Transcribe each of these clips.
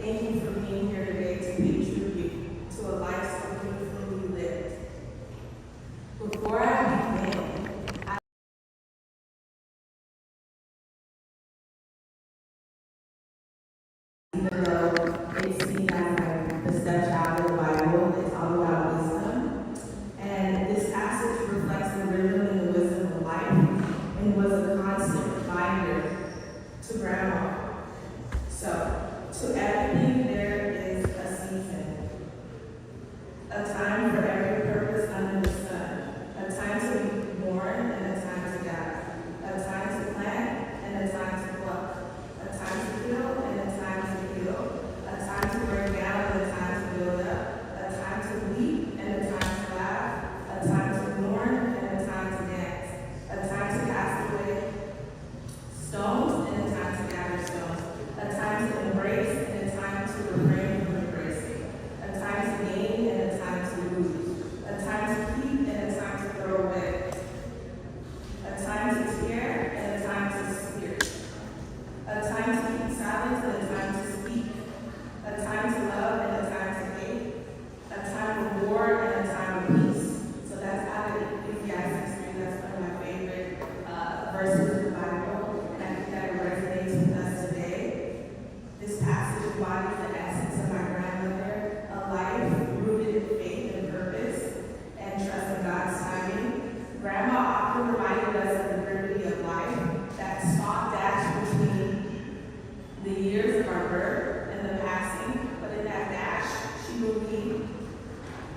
Thank you for being here today to pay tribute to a life so beautifully lived. Before I begin, even though it's seen as like the stepchild of the Bible, it's all about wisdom. And this passage reflects the wisdom and the wisdom of life and was a constant reminder to Grandma. So, to everything there is a season, a time for every purpose under the sun, a time to be born and a time to die, a time to plant and a time to pluck, a time to heal and a time to heal, a time to burn down and a time to build up, a time to weep and a time to laugh, a time to mourn and a time to dance, a time to cast away stones and a time to gather stones, a time to embrace and a time to refrain from embracing, a time to gain and a time to lose, a time to keep and a time to throw away, a time to tear and a time to spear, a time to keep silence and a time to speak, a time to love and a time to hate, a time of war and a time of peace. So that's out of Ecclesiastes 3. That's one of my favorite verses of the Bible, and I think that it resonates with us today. This passage embodies the essence of my grandmother, a life rooted in faith and purpose and trust in God's timing. Grandma often reminded us of the brevity of life, that small dash between the years of our birth and the passing, but in that dash, she believed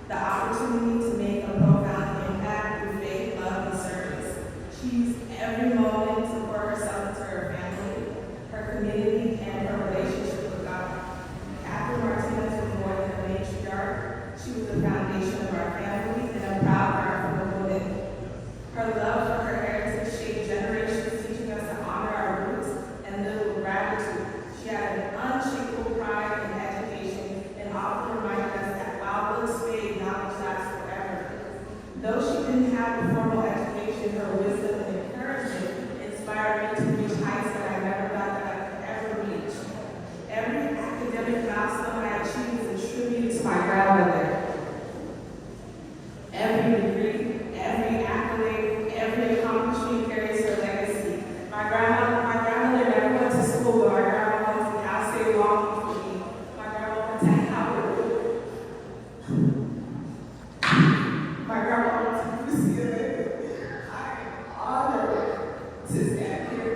the opportunity to make a profound impact through faith, love, and service. She used every moment to pour herself into her family, her community, and her relationship with God. Catherine Martinez was more than a matriarch. She was the foundation of our family and a proud Garfield woman. Her love for her heritage shaped generations, teaching us to honor our roots and live with gratitude. She had an unshakable pride in education and often reminded us that while books fade, knowledge lasts forever. Though she didn't have a formal education, her wisdom and encouragement inspired me to reach heights that I never thought that I could ever reach. Every academic milestone I achieved is a tribute to my grandmother. Every degree, every accolade, every accomplishment carries her legacy. My grandmother never went to school, but my grandma went to Cal State Long for me. My grandma went to Howard. My grandma went to UCLA. I am honored to stand here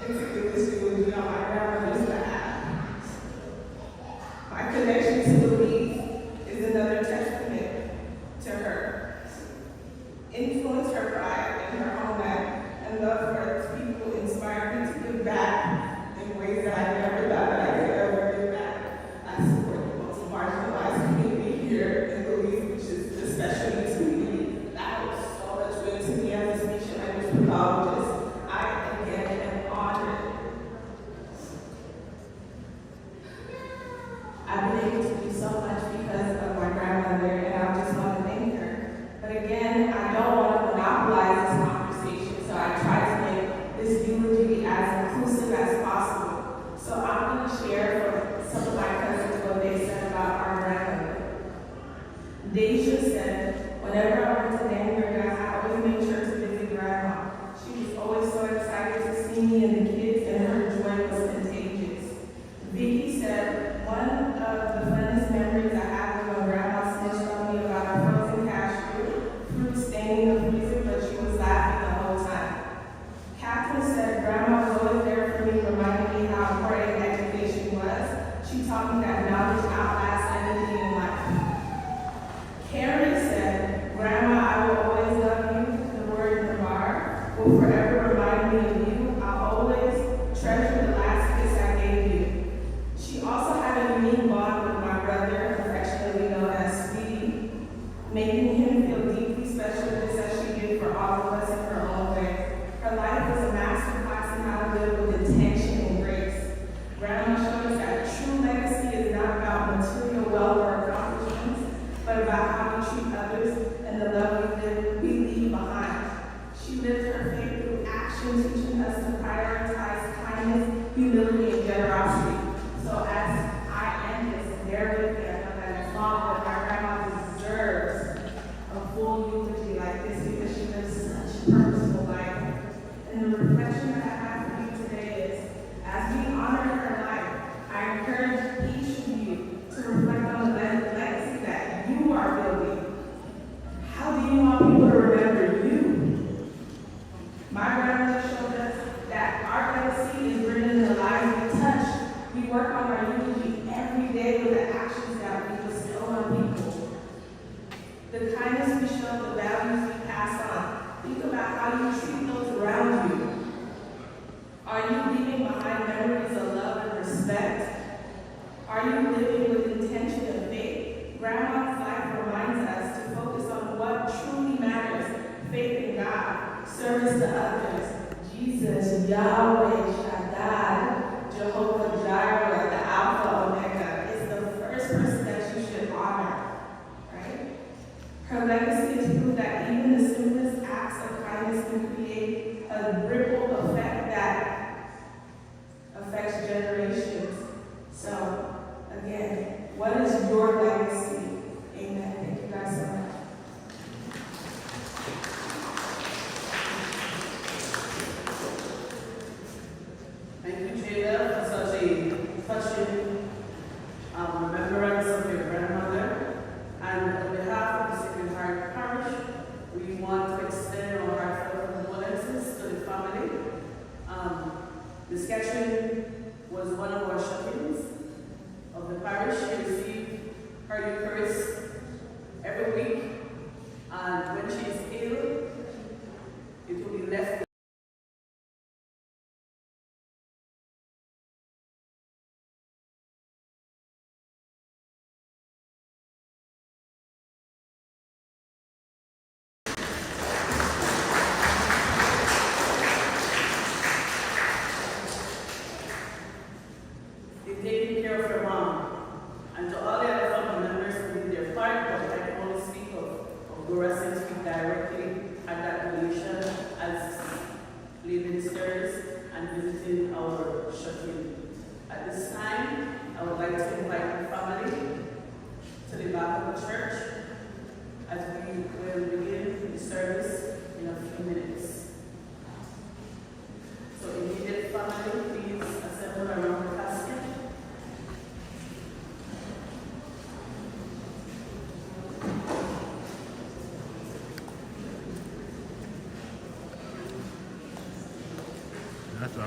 and to give this eulogy on my grandmother's behalf. My connection to Louise is another testament to her. Influence her pride in her home life and love for its people inspired me to give back in ways that I never thought that I could ever give back. I support the most marginalized community here in Louise, which is the special needs community. That was so much good to me as a speech and language pathologist. I again am honored. I've been able to do so much because of my grandmother, and I just want to thank her. But again, I don't want to monopolize this conversation, so I try to make this eulogy as inclusive as possible. So I'm going to share from some of my cousins what they said about our grandmother. Deja said, whenever I went to Danbury, I always made sure to visit Grandma. She was always so excited to see me and the kids, and her joy was contagious. Vicky said, one of the funnest memories I have was when Grandma snitched on me about a frozen cashew, fruit staining the freezer, but she was laughing the whole time. Catherine said, Grandma was always there for me, reminding me how important education was. She taught me that knowledge outlasts anything in life. Carrie said, Grandma, I will always love you. The word We work on our eulogy every day with the actions that we bestow on people. The kindness we show, the values we pass on. Think about how you treat those around you. Are you leaving behind memories of love and respect? Are you living with intention and faith? Grandma's life reminds us to focus on what truly matters: faith in God, service to others, Jesus, Yahweh, Shaddai, Jehovah Jireh, the Alpha Omega, is the first person that you should honor, right? Her legacy is proof that even the simplest acts of kindness can create a ripple effect that affects generations. So, again, what is your legacy? Amen. Thank you guys so much. Thank you, Jada, for such a touching remembrance of your grandmother. And on behalf of the Sacred Heart Parish, we want to extend our heartfelt condolences to the family. Ms. Ketchum was one of our shut-ins of the parish. She received her Eucharist every week, and when she is ill, it will be left. They've taken care of her mom, and to all the other family members who did their part, but I can only speak of Dora St. speak directly at that relation as lay ministers and visiting our shut-in. At this time, I would like to invite the family to the back of the church as we will begin the service in a few minutes. So immediate family, please assemble around the casket. That's all.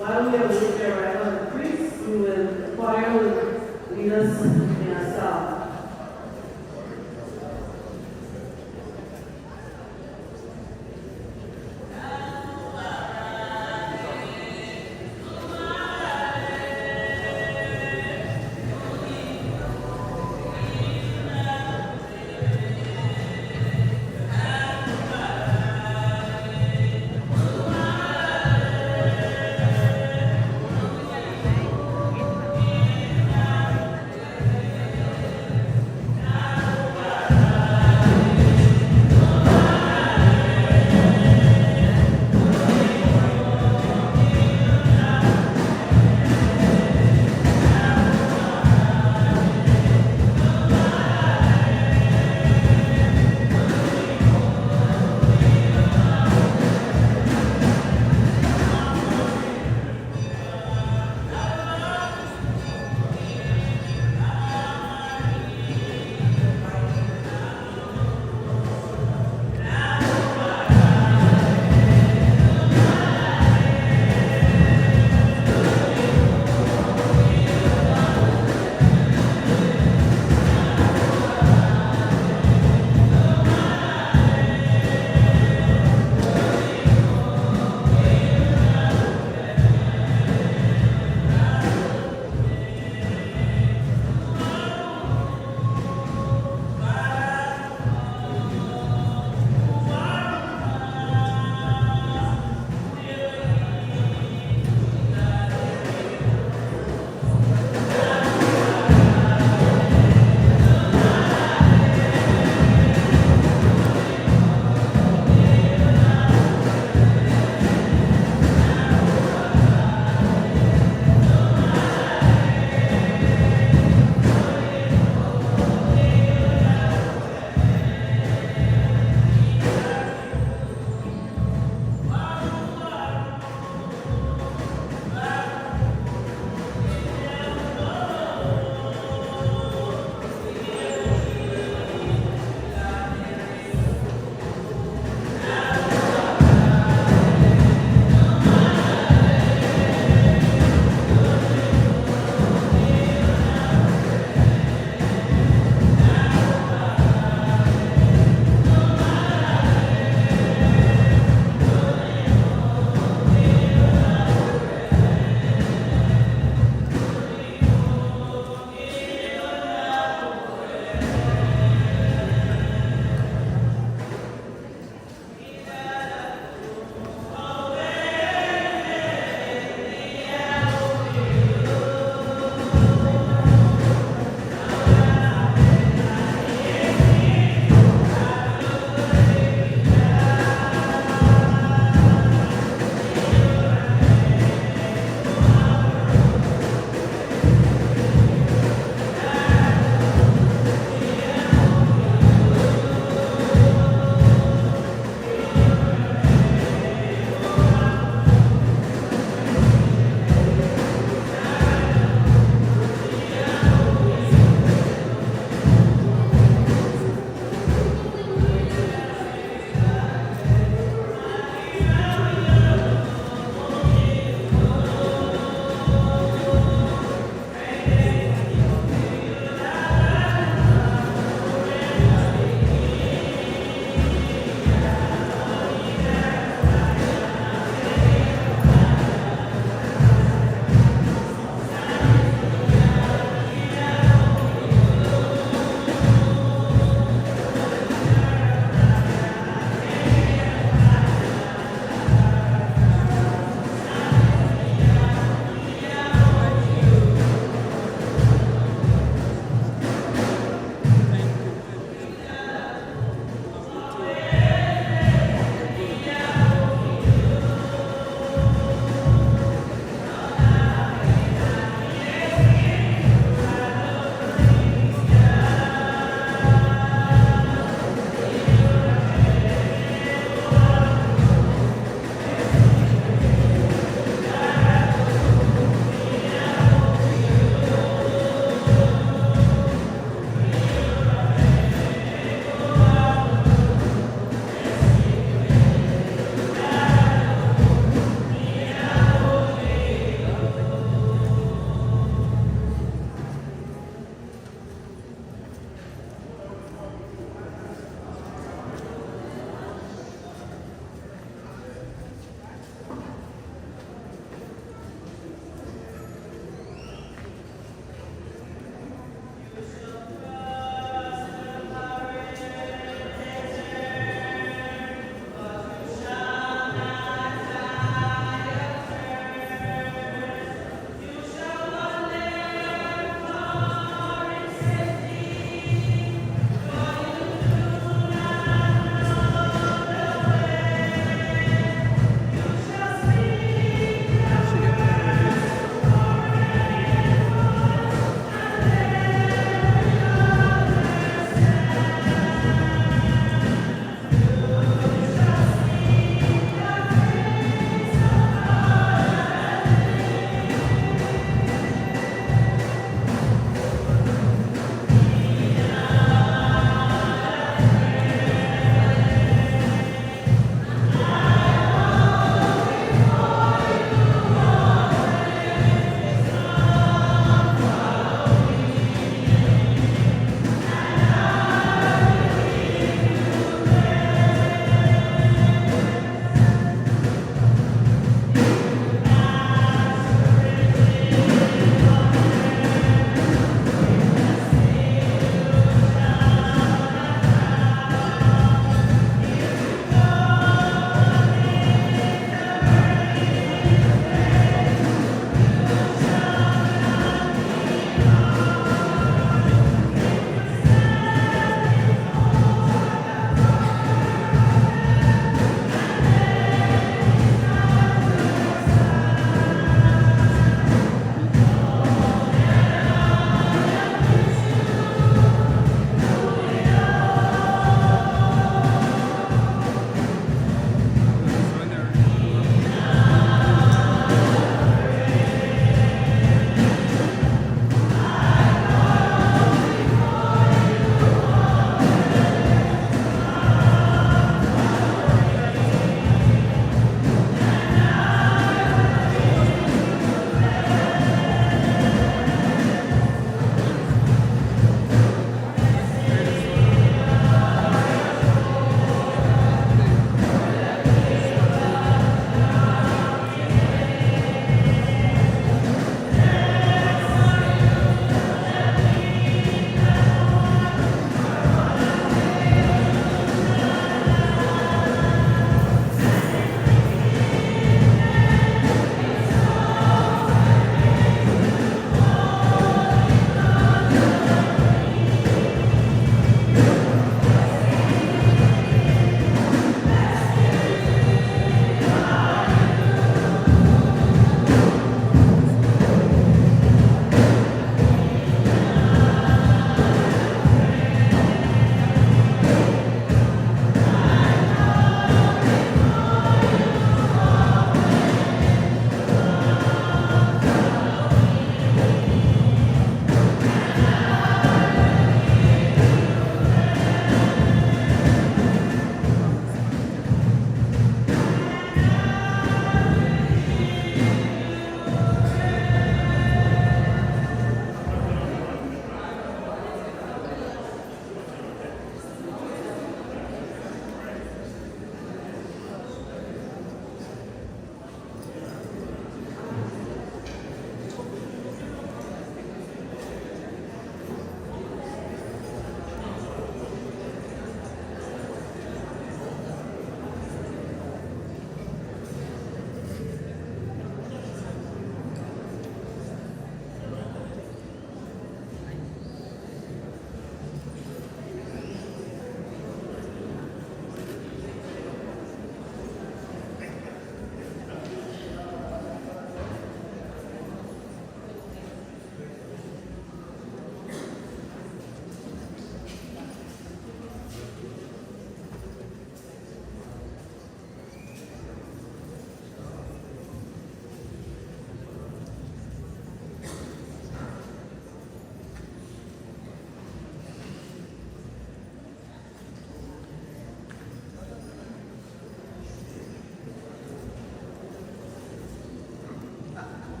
While we are with the arrival of the priest, we will, the choir will lead us in our psalm.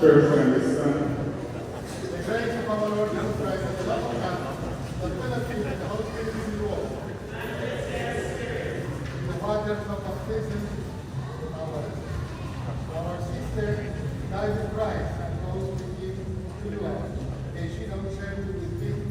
Church and His Son, The grace of our Lord Jesus Christ and the love of God, the fellowship and the Holy Spirit be with you all. The waters of baptism, our sister died in Christ and goes with him to you all. May she not share with me